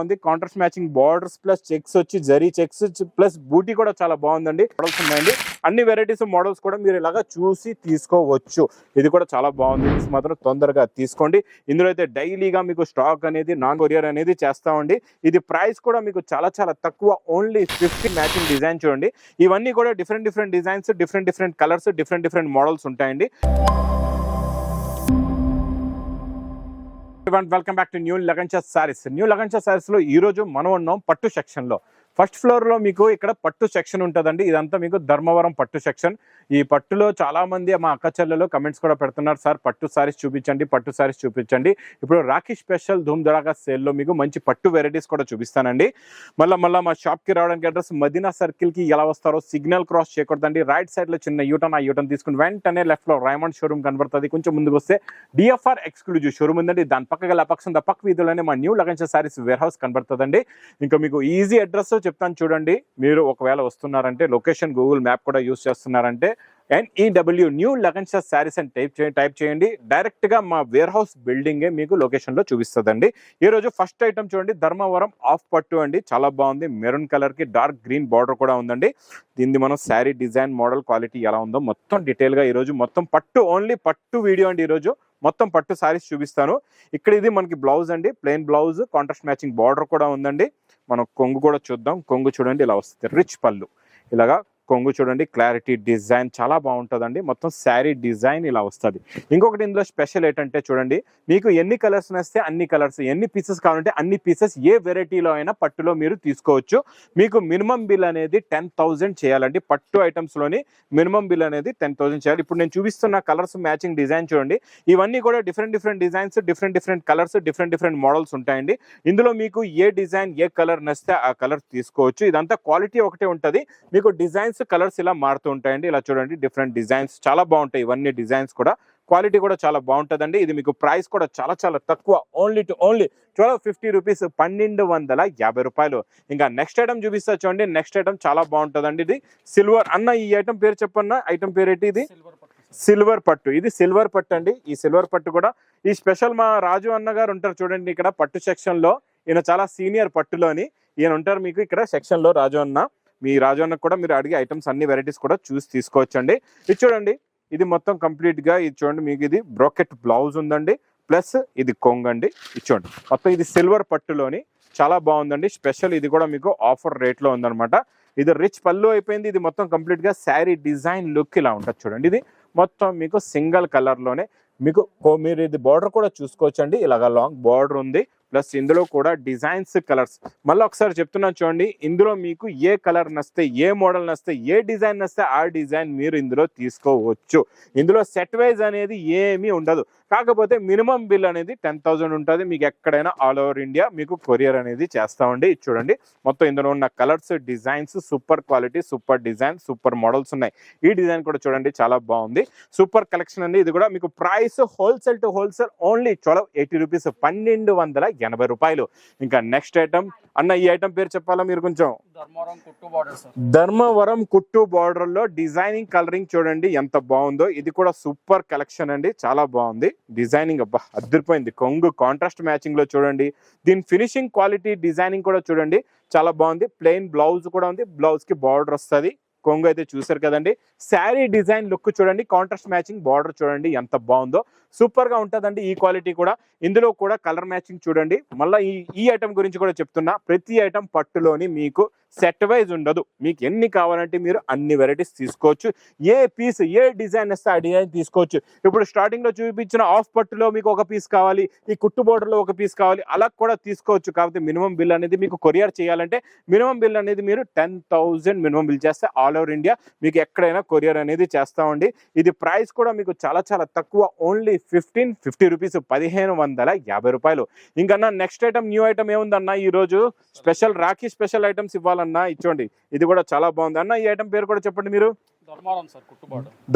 బాగుంది. Contrast matching borders plus checks వచ్చి zari checks plus బూటీ కూడా చాలా బాగుందండి. మోడల్స్ ఉన్నాయండి, అన్ని వెరైటీస్ మోడల్స్ కూడా మీరు ఇలాగా చూసి తీసుకోవచ్చు. ఇది కూడా చాలా బాగుంది. మాత్రం తొందరగా తీసుకోండి. ఇందులో అయితే డైలీగా మీకు స్టాక్ అనేది నాన్ కొరియర్ అనేది చేస్తామండి. ఇది ప్రైస్ కూడా మీకు చాలా చాలా తక్కువ, ఓన్లీ 50 మ్యాచింగ్ డిజైన్ చూడండి. ఇవన్నీ కూడా different designs, different colours, different models ఉంటాయండి. Welcome back to new Lagansha sarees. New Lagansha sarees లో ఈ రోజు మనం ఉన్నాం పట్టు సెక్షన్ లో. ఫస్ట్ ఫ్లోర్ లో మీకు ఇక్కడ పట్టు సెక్షన్ ఉంటుందండి. ఇదంతా మీకు ధర్మవరం పట్టు సెక్షన్. ఈ పట్టులో చాలా మంది మా అక్క చెల్లెలు కమెంట్స్ కూడా పెడుతున్నారు, సార్ పట్టు సారీస్ చూపించండి, పట్టు సారీస్ చూపించండి. ఇప్పుడు రాఖీ స్పెషల్ ధూమ్ ధడాకా సేల్లో మీకు మంచి పట్టు వెరైటీస్ కూడా చూపిస్తానండి. మళ్ళీ మా షాప్ కి రావడానికి అడ్రస్ మదీనా సర్కిల్ కి ఎలా వస్తారో సిగ్నల్ క్రాస్ చేయకూడదండి. రైట్ సైడ్ లో చిన్న యూటర్న్, ఆ యూటర్న్ తీసుకుని వెంటనే లెఫ్ట్ లో రైమండ్ షోరూమ్ కనబడుతుంది. కొంచెం ముందుకు వస్తే డిఎఫ్ఆర్ ఎక్స్క్లూజివ్ షోరూమ్ ఉందండి. దాని పక్కగా లపక్షం పక్క వీధిలోనే మా new Lagansha sarees warehouse కనబడుతుందండి. ఇంకా మీకు ఈజీ అడ్రస్ చెప్తాను చూడండి. మీరు ఒకవేళ వస్తున్నారంటే లొకేషన్ గూగుల్ మ్యాప్ కూడా యూస్ చేస్తున్నారంటే NEW న్యూ లగన్షా సారీస్ అని టైప్ చేయండి. డైరెక్ట్ గా మా వేర్ హౌస్ బిల్డింగే మీకు లొకేషన్ లో చూపిస్తుందండి. ఈ రోజు ఫస్ట్ ఐటమ్ చూడండి, ధర్మవరం ఆఫ్ పట్టు అండి. చాలా బాగుంది. మెరూన్ కలర్ కి డార్క్ గ్రీన్ బార్డర్ కూడా ఉందండి. దీన్ని మనం శారీ డిజైన్ మోడల్ క్వాలిటీ ఎలా ఉందో మొత్తం డీటెయిల్ గా ఈ రోజు మొత్తం పట్టు, ఓన్లీ పట్టు వీడియో అండి. ఈ రోజు మొత్తం పట్టు సారీస్ చూపిస్తాను. ఇక్కడ ఇది మనకి బ్లౌజ్ అండి, plain blouse, contrast matching border కూడా ఉందండి. మనం కొంగు కూడా చూద్దాం. కొంగు చూడండి ఇలా వస్తుంది, రిచ్ పళ్ళు. ఇలాగా కొంగు చూడండి, క్లారిటీ డిజైన్ చాలా బాగుంటుందండి. మొత్తం శారీ డిజైన్ ఇలా వస్తుంది. ఇంకొకటి ఇందులో స్పెషల్ ఏంటంటే చూడంండి, మీకు ఎన్ని కలర్స్ నస్తే అన్ని కలర్స్, ఎన్ని పీసెస్ కావాలంటే అన్ని పీసెస్ ఏ వెరైటీలో అయినా పట్టులో మీరు తీసుకోవచ్చు. మీకు మినిమం బిల్ అనేది 10,000 చేయాలండి. పట్టు ఐటమ్స్లోని మినిమం బిల్ అనేది 10,000 చేయాలి. ఇప్పుడు నేను చూపిస్తున్న కలర్స్ మ్యాచింగ్ డిజైన్ చూడండి. ఇవన్నీ కూడా different designs, different colours, different models ఉంటాయండి. ఇందులో మీకు ఏ డిజైన్ ఏ కలర్ నస్తే ఆ కలర్ తీసుకోవచ్చు. ఇదంతా క్వాలిటీ ఒకటే ఉంటుంది. మీకు డిజైన్స్ కలర్స్ ఇలా మారుతూ ఉంటాయండి. ఇలా చూడండి, డిఫరెంట్ డిజైన్స్ చాలా బాగుంటాయి. ఇవన్నీ డిజైన్స్ కూడా క్వాలిటీ కూడా చాలా బాగుంటుందండి. ఇది మీకు ప్రైస్ కూడా చాలా చాలా తక్కువ, ఓన్లీ 1250 రూపీస్, 1250 రూపాయలు. ఇంకా నెక్స్ట్ ఐటమ్ చూపిస్తా చూడండి. నెక్స్ట్ ఐటమ్ చాలా బాగుంటుందండి. ఇది సిల్వర్ అన్న, ఈ ఐటమ్ పేరు చెప్పన్న. ఐటమ్ పేరు ఏంటి? ఇది సిల్వర్ పట్టు. ఇది సిల్వర్ పట్టు అండి. ఈ సిల్వర్ పట్టు కూడా ఈ స్పెషల్ మా రాజు అన్న గారు ఉంటారు చూడండి ఇక్కడ పట్టు సెక్షన్ లో. ఈయన చాలా సీనియర్ పట్టులోని ఈయన ఉంటారు మీకు ఇక్కడ సెక్షన్ లో. రాజు అన్న, మీ రాజు అన్నకు కూడా మీరు అడిగే ఐటమ్స్ అన్ని వెరైటీస్ కూడా చూసి తీసుకోవచ్చండి. ఇది చూడండి, ఇది మొత్తం కంప్లీట్ గా ఇది చూడండి. మీకు ఇది బ్రోకెట్ బ్లౌజ్ ఉందండి, ప్లస్ ఇది కొంగండి. ఇది చూడండి, మొత్తం ఇది సిల్వర్ పట్టులోని చాలా బాగుందండి. స్పెషల్ ఇది కూడా మీకు ఆఫర్ రేట్ లో ఉందన్నమాట. ఇది రిచ్ పళ్ళు అయిపోయింది. ఇది మొత్తం కంప్లీట్ గా శారీ డిజైన్ లుక్ ఇలా ఉంటుంది చూడండి. ఇది మొత్తం మీకు సింగిల్ కలర్ లోనే మీకు మీరు ఇది బార్డర్ కూడా చూసుకోవచ్చండి. ఇలాగ లాంగ్ బార్డర్ ఉంది, ప్లస్ ఇందులో కూడా డిజైన్స్ కలర్స్. మళ్ళీ ఒకసారి చెప్తున్నాను చూడండి, ఇందులో మీకు ఏ కలర్ నస్తే, ఏ మోడల్ నస్తే, ఏ డిజైన్ నస్తే ఆ డిజైన్ మీరు ఇందులో తీసుకోవచ్చు. ఇందులో సెట్ వైజ్ అనేది ఏమీ ఉండదు. కాకపోతే మినిమం బిల్ అనేది 10,000 ఉంటుంది. మీకు ఎక్కడైనా ఆల్ ఓవర్ ఇండియా మీకు కొరియర్ అనేది చేస్తామండి. చూడండి, మొత్తం ఇందులో ఉన్న colours, designs super quality, super design, super models ఉన్నాయి. ఈ డిజైన్ కూడా చూడండి చాలా బాగుంది. సూపర్ కలెక్షన్ అండి. ఇది కూడా మీకు price wholesale to wholesale only 1280 rupees, 1280 రూపాయలు. ఇంకా నెక్స్ట్ ఐటమ్ అన్న, ఈ ఐటమ్ పేరు చెప్పాలా మీరు కొంచెం? ధర్మవరం కుట్టు బార్డర్ లో డిజైనింగ్ కలరింగ్ చూడండి ఎంత బాగుందో. ఇది కూడా సూపర్ కలెక్షన్ అండి, చాలా బాగుంది. డిజైనింగ్ అబ్బా అదిరిపోయింది. కొంగు కాంట్రాస్ట్ మ్యాచింగ్ లో చూడండి. దీని ఫినిషింగ్ క్వాలిటీ, డిజైనింగ్ కూడా చూడండి చాలా బాగుంది. ప్లెయిన్ బ్లౌజ్ కూడా ఉంది, బ్లౌజ్ కి బార్డర్ వస్తుంది. కొంగు అయితే చూసారు కదండి. శారీ డిజైన్ లుక్ చూడండి, కాంట్రాస్ట్ మ్యాచింగ్ బార్డర్ చూడండి ఎంత బాగుందో. సూపర్ గా ఉంటుందండి ఈ క్వాలిటీ కూడా. ఇందులో కూడా కలర్ మ్యాచింగ్ చూడండి. మళ్ళీ ఈ ఐటమ్ గురించి కూడా చెప్తున్నా, ప్రతి ఐటమ్ పట్టులోని మీకు సెట్ వైజ్ ఉండదు. మీకు ఎన్ని కావాలంటే మీరు అన్ని వెరైటీస్ తీసుకోవచ్చు. ఏ పీస్ ఏ డిజైన్ వస్తే ఆ డిజైన్ తీసుకోవచ్చు. ఇప్పుడు స్టార్టింగ్ లో చూపించిన ఆఫ్ పట్టులో మీకు ఒక పీస్ కావాలి, ఈ కుట్టు బోర్డర్ లో ఒక పీస్ కావాలి, అలా కూడా తీసుకోవచ్చు. కాకపోతే మినిమం బిల్ అనేది మీకు కొరియర్ చేయాలంటే మినిమం బిల్ అనేది మీరు 10,000 మినిమం బిల్ చేస్తే ఆల్ ఓవర్ ఇండియా మీకు ఎక్కడైనా కొరియర్ అనేది చేస్తామండి. ఇది ప్రైస్ కూడా మీకు చాలా చాలా తక్కువ, ఓన్లీ 1550 రూపీస్, 1550 రూపాయలు. ఇంకన్నా నెక్స్ట్ ఐటమ్, న్యూ ఐటమ్ ఏముందన్న ఈ రోజు? స్పెషల్ రాఖీ స్పెషల్ ఐటమ్స్ ఇవ్వాలన్నా ఇచ్చోండి. ఇది కూడా చాలా బాగుంది అన్న. ఈ ఐటమ్ పేరు కూడా చెప్పండి మీరు.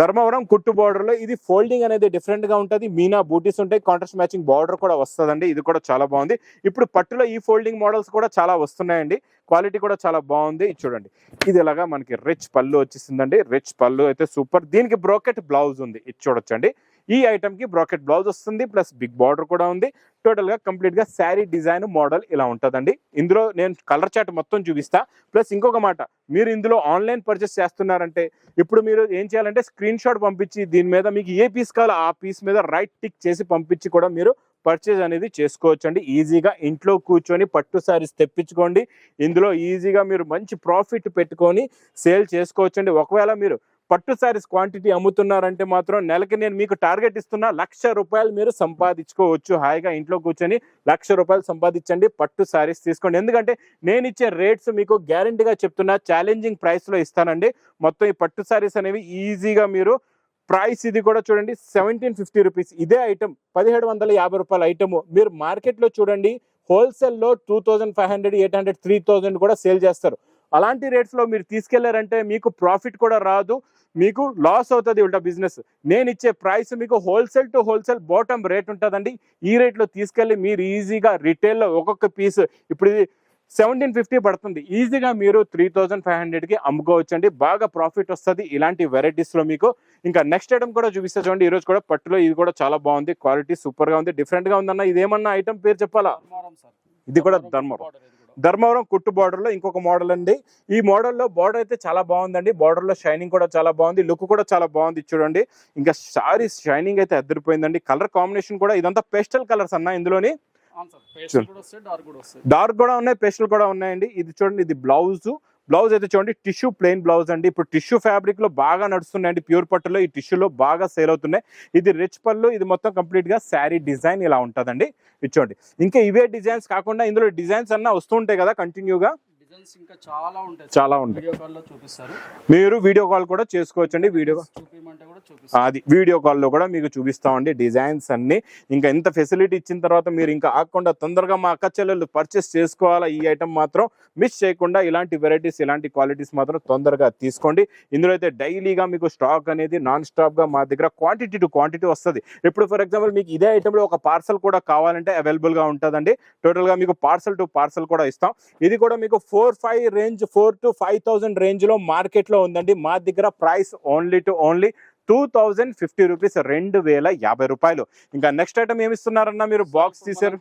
ధర్మవరం కుట్టు బార్డర్ లో ఇది ఫోల్డింగ్ అనేది డిఫరెంట్ గా ఉంటుంది. మీనా బూటీస్ ఉంటాయి, కాంట్రాస్ట్ మ్యాచింగ్ బార్డర్ కూడా వస్తుందండి. ఇది కూడా చాలా బాగుంది. ఇప్పుడు పట్టులో ఈ ఫోల్డింగ్ మోడల్స్ కూడా చాలా వస్తున్నాయండి. క్వాలిటీ కూడా చాలా బాగుంది. చూడండి, ఇది ఇలాగా మనకి రిచ్ పళ్ళు వచ్చేసిందండి. రిచ్ పళ్ళు అయితే సూపర్. దీనికి బ్రోకెట్ బ్లౌజ్ ఉంది, ఇది చూడొచ్చండి. ఈ ఐటమ్ కి బ్రాకెట్ బ్లౌజ్ వస్తుంది, ప్లస్ బిగ్ బార్డర్ కూడా ఉంది. టోటల్ గా కంప్లీట్ గా శారీ డిజైన్ మోడల్ ఇలా ఉంటుందండి. ఇందులో నేను కలర్ చార్ట్ మొత్తం చూపిస్తా. ప్లస్ ఇంకొక మాట, మీరు ఇందులో ఆన్లైన్ పర్చేస్ చేస్తున్నారంటే ఇప్పుడు మీరు ఏం చేయాలంటే స్క్రీన్ షాట్ పంపించి దీని మీద మీకు ఏ పీస్ కావాలో ఆ పీస్ మీద రైట్ టిక్ చేసి పంపించి కూడా మీరు పర్చేజ్ అనేది చేసుకోవచ్చు అండి. ఈజీగా ఇంట్లో కూర్చొని పట్టు శారీస్ తెప్పించుకోండి. ఇందులో ఈజీగా మీరు మంచి ప్రాఫిట్ పెట్టుకొని సేల్ చేసుకోవచ్చండి. ఒకవేళ మీరు పట్టు శారీస్ క్వాంటిటీ అమ్ముతున్నారంటే మాత్రం నెలకి నేను మీకు టార్గెట్ ఇస్తున్నా, 1,00,000 రూపాయలు మీరు సంపాదించుకోవచ్చు. హాయిగా ఇంట్లో కూర్చొని 1,00,000 రూపాయలు సంపాదించండి, పట్టు శారీస్ తీసుకోండి. ఎందుకంటే నేను ఇచ్చే రేట్స్ మీకు గ్యారంటీగా చెప్తున్నా, ఛాలెంజింగ్ ప్రైస్ లో ఇస్తానండి. మొత్తం ఈ పట్టు శారీస్ అనేవి ఈజీగా మీరు ప్రైస్ ఇది కూడా చూడండి 1750 రూపీస్. ఇదే ఐటమ్ 1750 రూపాయల ఐటమ్ మీరు మార్కెట్లో చూడండి హోల్సేల్లో 2500, 800, 3000 కూడా సేల్ చేస్తారు. అలాంటి రేట్స్ లో మీరు తీసుకెళ్లారంటే మీకు ప్రాఫిట్ కూడా రాదు, మీకు లాస్ అవుతుంది ఉల్టా బిజినెస్. నేను ఇచ్చే ప్రైస్ మీకు wholesale to wholesale bottom rate ఉంటుందండి. ఈ రేట్లో తీసుకెళ్లి మీరు ఈజీగా రిటైల్లో ఒక్కొక్క పీస్ ఇప్పుడు 1750 పడుతుంది, ఈజీగా మీరు 3500కి అమ్ముకోవచ్చు అండి. బాగా ప్రాఫిట్ వస్తుంది ఇలాంటి వెరైటీస్ లో మీకు. ఇంకా నెక్స్ట్ ఐటమ్ కూడా చూపిస్తా చూడండి. ఈ రోజు కూడా పట్టులో ఇది కూడా చాలా బాగుంది, క్వాలిటీ సూపర్ గా ఉంది, డిఫరెంట్ గా ఉందన్న. ఇదేమన్నా ఐటమ్ పేరు చెప్పాలా? ఇది కూడా ధర్మవరం కుట్టు బార్డర్ లో ఇంకొక మోడల్ అండి. ఈ మోడల్లో బార్డర్ అయితే చాలా బాగుందండి, బార్డర్ లో షైనింగ్ కూడా చాలా బాగుంది, లుక్ కూడా చాలా బాగుంది చూడండి. ఇంకా సారీ షైనింగ్ అయితే అదిరిపోయిందండి. కలర్ కాంబినేషన్ కూడా ఇదంతా పేస్టల్ కలర్స్ అన్న. ఇందులోని డార్క్ కూడా ఉన్నాయి, పేస్టల్ కూడా ఉన్నాయండి. ఇది చూడండి, ఇది బ్లౌజ్ అయితే చూడండి టిష్యూ ప్లెయిన్ బ్లౌజ్ అండి. ఇప్పుడు టిష్యూ ఫ్యాబ్రిక్ లో బాగా నడుస్తున్నాయండి, ప్యూర్ పట్టులో ఈ టిష్యూలో బాగా సేల్ అవుతున్నాయి. ఇది రిచ్ పళ్ళు, ఇది మొత్తం కంప్లీట్ గా శారీ డిజైన్ ఇలా ఉంటదండి. ఇది చూడండి. ఇంకా ఇవే డిజైన్స్ కాకుండా ఇందులో డిజైన్స్ అన్నా వస్తుంటాయి కదా కంటిన్యూగా, ఇంకా చాలా ఉంటాయి, వీడియో కాల్ లో చూపిస్తారు. మీరు వీడియో కాల్ కూడా చేసుకోవచ్చండి. అది వీడియో కాల్ లో కూడా మీకు చూపిస్తామండి డిజైన్స్ అన్ని. ఇంకా ఎంత ఫెసిలిటీ ఇచ్చిన తర్వాత మీరు ఇంకా ఆగకుండా తొందరగా మా అక్క చెల్లెళ్ళు పర్చేస్ చేసుకోవాలా, ఈ ఐటమ్ మాత్రం మిస్ చేయకుండా ఇలాంటి వెరైటీస్ ఇలాంటి క్వాలిటీస్ మాత్రం తొందరగా తీసుకోండి. ఇందులో అయితే డైలీగా మీకు స్టాక్ అనేది నాన్ స్టాప్ గా మా దగ్గర క్వాంటిటీ టు క్వాంటిటీ వస్తుంది. ఇప్పుడు ఫర్ ఎగ్జాంపుల్ మీకు ఇదే ఐటమ్ లో ఒక పార్సల్ కూడా కావాలంటే అవైలబుల్ గా ఉంటుందండి. టోటల్ గా మీకు పార్సల్ టు పార్సల్ కూడా ఇస్తాం. ఇది కూడా మీకు 4-5 రేంజ్, 4 to 5000 రేంజ్ లో మార్కెట్ లో ఉందండి. మా దగ్గర ప్రైస్ ఓన్లీ 2050 రూపీస్, 2050 రూపాయలు. ఇంకా నెక్స్ట్ ఐటమ్ ఏమి ఇస్తున్నారన్నా మీరు? బాక్స్ తీసారు,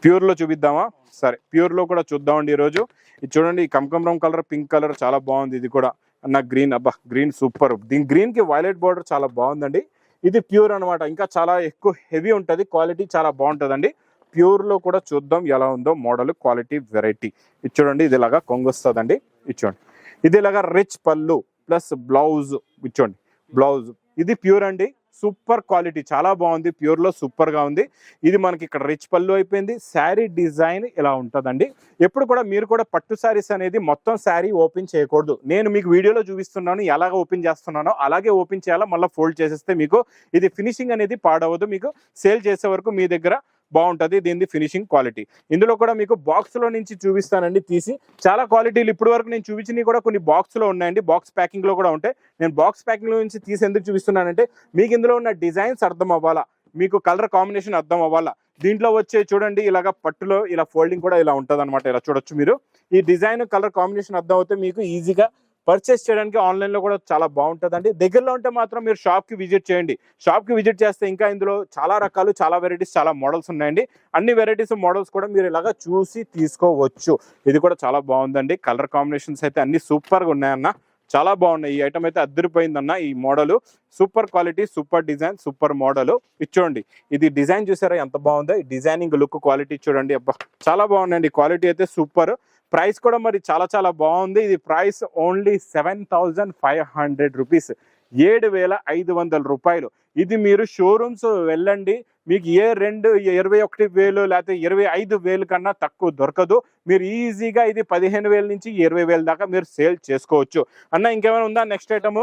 ప్యూర్ లో చూపిద్దామా? సరే, ప్యూర్ లో కూడా చూద్దామండి ఈ రోజు. ఇది చూడండి, కనకాంబరం కలర్, పింక్ కలర్ చాలా బాగుంది. ఇది కూడా అన్న గ్రీన్, అబ్బా గ్రీన్ సూపర్. దీని గ్రీన్ కి వైలెట్ బార్డర్ చాలా బాగుందండి. ఇది ప్యూర్ అనమాట, ఇంకా చాలా ఎక్కువ హెవీ ఉంటుంది, క్వాలిటీ చాలా బాగుంటుందండి. ప్యూర్ లో కూడా చూద్దాం ఎలా ఉందో మోడల్, క్వాలిటీ, వెరైటీ. ఇది చూడండి, ఇది ఇలాగా కొంగొస్తుందండి. ఇది చూడండి, ఇది ఇలాగా రిచ్ పళ్ళు ప్లస్ బ్లౌజ్. ఇచ్చోండి బ్లౌజ్, ఇది ప్యూర్ అండి, సూపర్ క్వాలిటీ, చాలా బాగుంది, ప్యూర్ లో సూపర్ గా ఉంది. ఇది మనకి ఇక్కడ రిచ్ పళ్ళు అయిపోయింది. శారీ డిజైన్ ఇలా ఉంటుందండి. ఎప్పుడు కూడా మీరు కూడా పట్టు శారీస్ అనేది మొత్తం శారీ ఓపెన్ చేయకూడదు. నేను మీకు వీడియోలో చూపిస్తున్నాను, ఎలాగ ఓపెన్ చేస్తున్నానో అలాగే ఓపెన్ చేయాలా, మళ్ళీ ఫోల్డ్ చేసేస్తే మీకు ఇది ఫినిషింగ్ అనేది పాడవద్దు. మీకు సేల్ చేసే వరకు మీ దగ్గర బాగుంటుంది దీని ఫినిషింగ్ క్వాలిటీ. ఇందులో కూడా మీకు బాక్స్ లో నుంచి చూపిస్తానండి తీసి. చాలా క్వాలిటీలు ఇప్పుడు వరకు నేను చూపించినవి కూడా కొన్ని బాక్స్ లో ఉన్నాయండి, బాక్స్ ప్యాకింగ్ లో కూడా ఉంటాయి. నేను బాక్స్ ప్యాకింగ్ లో నుంచి తీసి ఎందుకు చూపిస్తున్నానంటే మీకు ఇందులో ఉన్న డిజైన్స్ అర్థం అవ్వాలా, మీకు కలర్ కాంబినేషన్ అర్థం అవ్వాలా. దీంట్లో వచ్చే చూడండి ఇలాగ పట్టులో ఇలా ఫోల్డింగ్ కూడా ఇలా ఉంటుంది అనమాట. ఇలా చూడొచ్చు మీరు. ఈ డిజైన్ కలర్ కాంబినేషన్ అర్థం అవుతే మీకు ఈజీగా పర్చేస్ చేయడానికి ఆన్లైన్ లో కూడా చాలా బాగుంటుందండి. దగ్గరలో ఉంటే మాత్రం మీరు షాప్ కి విజిట్ చేయండి. షాప్ కి విజిట్ చేస్తే ఇంకా ఇందులో చాలా రకాలు, చాలా వెరైటీస్, చాలా మోడల్స్ ఉన్నాయండి. అన్ని వెరైటీస్ మోడల్స్ కూడా మీరు ఇలాగా చూసి తీసుకోవచ్చు. ఇది కూడా చాలా బాగుందండి. కలర్ కాంబినేషన్స్ అయితే అన్ని సూపర్ గా ఉన్నాయన్న, చాలా బాగున్నాయి. ఈ ఐటమ్ అయితే అద్దరిపోయిందన్న. ఈ model super quality, super design, super model. ఇచ్చోండి, ఇది డిజైన్ చూసారా ఎంత బాగుందో. ఈ డిజైనింగ్ లుక్, క్వాలిటీ చూడండి, అబ్బా చాలా బాగున్నాయండి. క్వాలిటీ అయితే సూపర్. ప్రైస్ కూడా మరి చాలా చాలా బాగుంది. ఇది ప్రైస్ ఓన్లీ 7500 రూపీస్, 7500 రూపాయలు. ఇది మీరు షోరూమ్స్ వెళ్ళండి, మీకు 21,000 లేకపోతే 25,000 కన్నా తక్కువ దొరకదు. మీరు ఈజీగా ఇది 15,000 నుంచి 20,000 దాకా మీరు సేల్ చేసుకోవచ్చు. అన్న ఇంకేమైనా ఉందా నెక్స్ట్ ఐటమ్?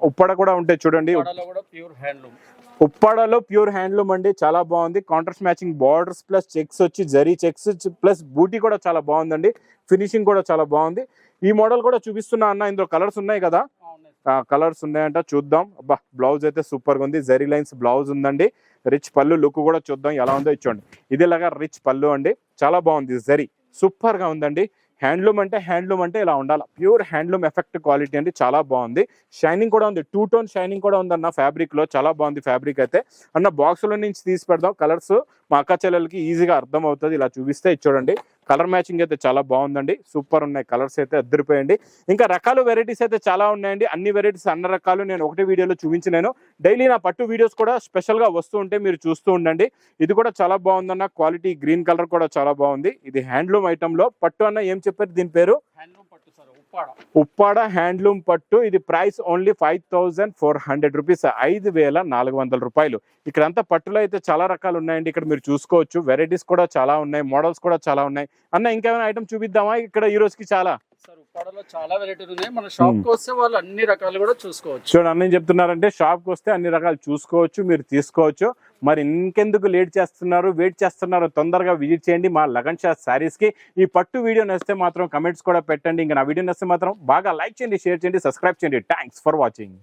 ఉప్పడ కూడా ఉంటాయి చూడండి. ఉప్పాడలో ప్యూర్ హ్యాండ్లూమ్ అండి, చాలా బాగుంది. Contrast matching borders plus checks వచ్చి జరీ చెక్స్ ప్లస్ బూటీ కూడా చాలా బాగుందండి. ఫినిషింగ్ కూడా చాలా బాగుంది. ఈ మోడల్ కూడా చూపిస్తున్నా అన్న. ఇందులో కలర్స్ ఉన్నాయి కదా, కలర్స్ ఉన్నాయంట, చూద్దాం. అబ్బా బ్లౌజ్ అయితే సూపర్ గా ఉంది, జరీ లైన్స్ బ్లౌజ్ ఉందండి. రిచ్ పళ్ళు, లుక్ కూడా చూద్దాం ఎలా ఉందో. ఇచ్చోండి, ఇది ఇలాగా రిచ్ పళ్ళు అండి, చాలా బాగుంది. జరీ సూపర్ గా ఉందండి. హ్యాండ్లూమ్ అంటే ఇలా ఉండాలి. ప్యూర్ హ్యాండ్లూమ్ ఎఫెక్ట్ క్వాలిటీ అండి, చాలా బాగుంది. షైనింగ్ కూడా ఉంది, 2 టోన్ షైనింగ్ కూడా ఉందన్న ఫ్యాబ్రిక్ లో. చాలా బాగుంది ఫ్యాబ్రిక్ అయితే. అన్న బాక్స్ లో నుంచి తీసి పెడదాం, కలర్స్ మా అక్క చెల్లెలకి ఈజీగా అర్థం అవుతుంది. ఇలా చూపిస్తే చూడండి, కలర్ మ్యాచింగ్ అయితే చాలా బాగుందండి. సూపర్ ఉన్నాయి కలర్స్ అయితే, అద్దరిపోయండి. ఇంకా రకాలు వెరైటీస్ అయితే చాలా ఉన్నాయండి. అన్ని వెరైటీస్ అన్న రకాలు నేను ఒకటే వీడియోలో చూపించలేను. డైలీ నా పట్టు వీడియోస్ కూడా స్పెషల్ గా వస్తూ ఉంటే మీరు చూస్తూ ఉండండి. ఇది కూడా చాలా బాగుందన్న క్వాలిటీ, గ్రీన్ కలర్ కూడా చాలా బాగుంది. ఇది హ్యాండ్లూమ్ ఐటమ్ లో పట్టు అన్న ఏం చెప్పారు దీని పేరు? హ్యాండ్లూమ్ పట్టు సార్, ఉప్పాడ. ఉప్పాడ హ్యాండ్లూమ్ పట్టు. ఇది ప్రైస్ ఓన్లీ 5400 రూపీస్, 5400 రూపాయలు. ఇక్కడంతా పట్టులో అయితే చాలా రకాలు ఉన్నాయండి. ఇక్కడ మీరు చూసుకోవచ్చు, వెరైటీస్ కూడా చాలా ఉన్నాయి, మోడల్స్ కూడా చాలా ఉన్నాయి. అన్న ఇంకేమైనా ఐటమ్ చూపిద్దామా ఇక్కడ ఈ రోజుకి? చాలా సార్ ఉప్పాడలో చాలా వెరైటీలు ఉన్నాయి. మన షాప్ కి వస్తే వాళ్ళు అన్ని రకాలు కూడా చూసుకోవచ్చు. చూడండి, అన్న ఏం చెప్తున్నారంటే షాప్ కి వస్తే అన్ని రకాలు చూసుకోవచ్చు, మీరు తీసుకోవచ్చు. మరి ఇంకెందుకు లేట్ చేస్తున్నారు, వెయిట్ చేస్తున్నారు? తొందరగా విజిట్ చేయండి మా లగన్ షా శారీస్ కి. ఈ పట్టు వీడియో నచ్చితే మాత్రం కమెంట్స్ కూడా పెట్టండి. ఇంకా నా వీడియో నచ్చితే మాత్రం బాగా లైక్ చేయండి, షేర్ చేయండి, సబ్స్క్రైబ్ చేయండి. Thanks for watching.